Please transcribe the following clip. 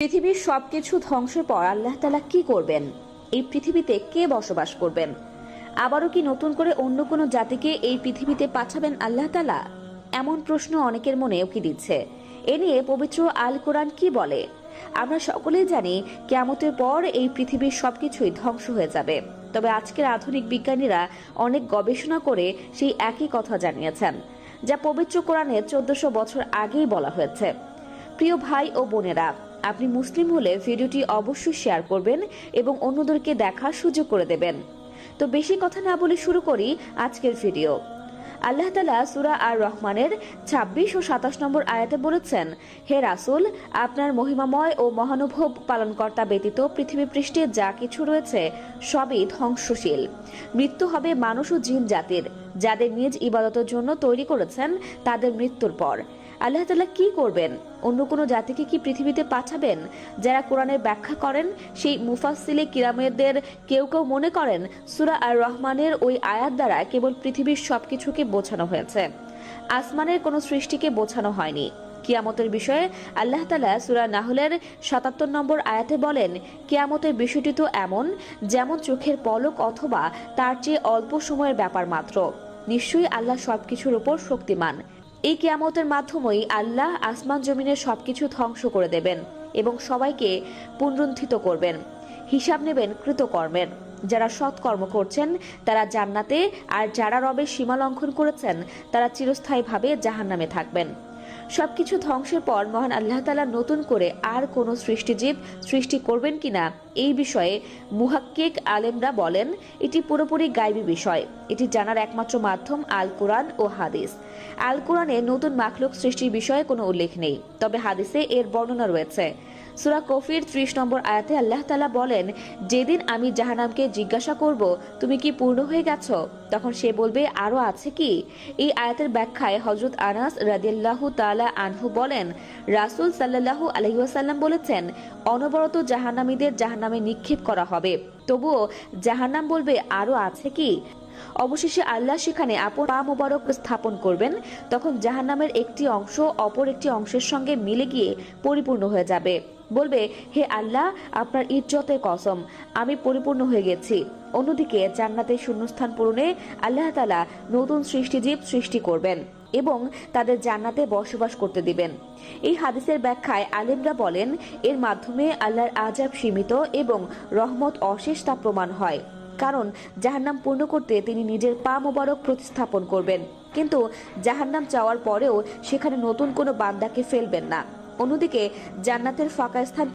পৃথিবীর সবকিছু ধ্বংসের পর আল্লাহ তাআলা কি করবেন? এই পৃথিবীতে কে বসবাস করবেন? আবারও কি নতুন করে অন্য কোনো জাতিকে এই পৃথিবীতে পাঠাবেন আল্লাহ তাআলা? এমন প্রশ্ন অনেকের মনে উকি দিচ্ছে। এ নিয়ে পবিত্র আল কোরআন কি বলে? আমরা সকলেই জানি কিয়ামতের পর এই পৃথিবীর সবকিছুই ধ্বংস হয়ে যাবে। তবে আজকের আধুনিক বিজ্ঞানীরা অনেক গবেষণা করে সেই একই কথা জানিয়েছেন, যা পবিত্র কোরআনে 1400 বছর আগেই বলা হয়েছে। প্রিয় ভাই ও বোনেরা, আপনি মুসলিম হলে ভিডিওটি অবশ্যই শেয়ার করবেন এবং অন্যদেরকে দেখার সুযোগ করে দেবেন। তো বেশি কথা না বলে শুরু করি আজকের ভিডিও। আল্লাহ তাআলা সূরা আর রহমানের 26 ও 27 নম্বর আয়াতে বলেছেন, হে রাসূল, আপনার মহিমাময় ও মহানুভব পালনকর্তা ব্যতীত পৃথিবী পৃষ্ঠে যা কিছু রয়েছে সবই ধ্বংসশীল। মৃত্যু হবে মানুষ ও জিন জাতির, যাদের নিজ ইবাদতের জন্য তৈরি করেছেন তাদের মৃত্যুর পর। আল্লাহ তাআলা কি করবেন? অন্য কোনো জাতিকে কি পৃথিবীতে পাঠাবেন? যারা কোরআনের ব্যাখ্যা করেন সেই মুফাসসিলে কিরামদের কেউ কেউ মনে করেন সূরা আর রহমানের ওই আয়াত দ্বারা কেবল পৃথিবীর সবকিছুকে বোঝানো হয়েছে, আসমানের কোনো সৃষ্টিকে বোঝানো হয়নি। কিয়ামতের বিষয়ে আল্লাহ তাআলা সূরা নাহলের 77 নম্বর আয়াতে বলেন, কিয়ামতের বিষয়টি তো এমন যেমন চোখের পলক অথবা তার চেয়ে অল্প সময়ের ব্যাপার মাত্র। নিশ্চয়ই আল্লাহ সবকিছুর উপর শক্তিমান। এই কিয়ামতের মাধ্যমেই আল্লাহ আসমান জমিনের সবকিছু ধ্বংস করে দেবেন এবং সবাইকে পুনরুত্থিত করবেন। হিসাব নেবেন কৃতকর্মের। যারা সৎকর্ম করছেন তারা জান্নাতে, আর যারা রবের সীমা লঙ্ঘন করেছেন তারা চিরস্থায়ীভাবে জাহান্নামে থাকবেন। সবকিছু ধ্বংসের পর মহান আল্লাহ তাআলা নতুন করে আর কোনো সৃষ্টিজীব সৃষ্টি করবেন কিনা এই বিষয়ে মুহাক্কিক আলেমরা বলেন, এটি পুরোপুরি গায়বী বিষয়। এটি জানার একমাত্র মাধ্যম আল কোরআন ও হাদিস। আল কোরআনে নতুন মাখলুক সৃষ্টির বিষয়ে কোনো উল্লেখ নেই, তবে হাদিসে এর বর্ণনা রয়েছে। সূরা কফির 30 নম্বর আয়াতে আল্লাহ তাআলা বলেন, যেদিন আমি জাহান্নামকে জিজ্ঞাসা করব, তুমি কি পূর্ণ হয়ে গেছো? তখন সে বলবে, আরো আছে কি? এই আয়াতের ব্যাখ্যায় হযরত আনাস রাদিয়াল্লাহু তাআলা আনহু বলেন, রাসূল সাল্লাল্লাহু আলাইহি ওয়াসাল্লাম বলেছেন, অনবরত জাহান্নামীদের জাহান্নামে নিক্ষেপ করা হবে, তবুও জাহান্নাম বলবে, আরো আছে কি? অবশেষে আল্লাহ সেখানে আপন পা মোবারক স্থাপন করবেন। তখন জাহান্নামের একটি অংশ অপর একটি অংশের সঙ্গে মিলে গিয়ে পরিপূর্ণ হয়ে যাবে। বলবে, হে আল্লাহ, আপনার ইজ্জতের কসম, আমি পরিপূর্ণ হয়ে গেছি। অন্যদিকে জান্নাতের শূন্যস্থান পূরণে আল্লাহ তাআলা নতুন সৃষ্টিজীব সৃষ্টি করবেন এবং তাদের জান্নাতে বসবাস করতে দিবেন। এই হাদিসের ব্যাখ্যায় আলেমরা বলেন, এর মাধ্যমে আল্লাহর আযাব সীমিত এবং রহমত অশেষ তা প্রমাণ হয়। কারণ জাহান্নাম পূর্ণ করতে তিনি নিজের পা মোবারক প্রতিস্থাপন করবেন, কিন্তু জাহান্নাম চাওয়ার পরেও সেখানে নতুন কোনো বান্দাকে ফেলবেন না। অন্যদিকে জান্নাতের ফাঁকা স্থান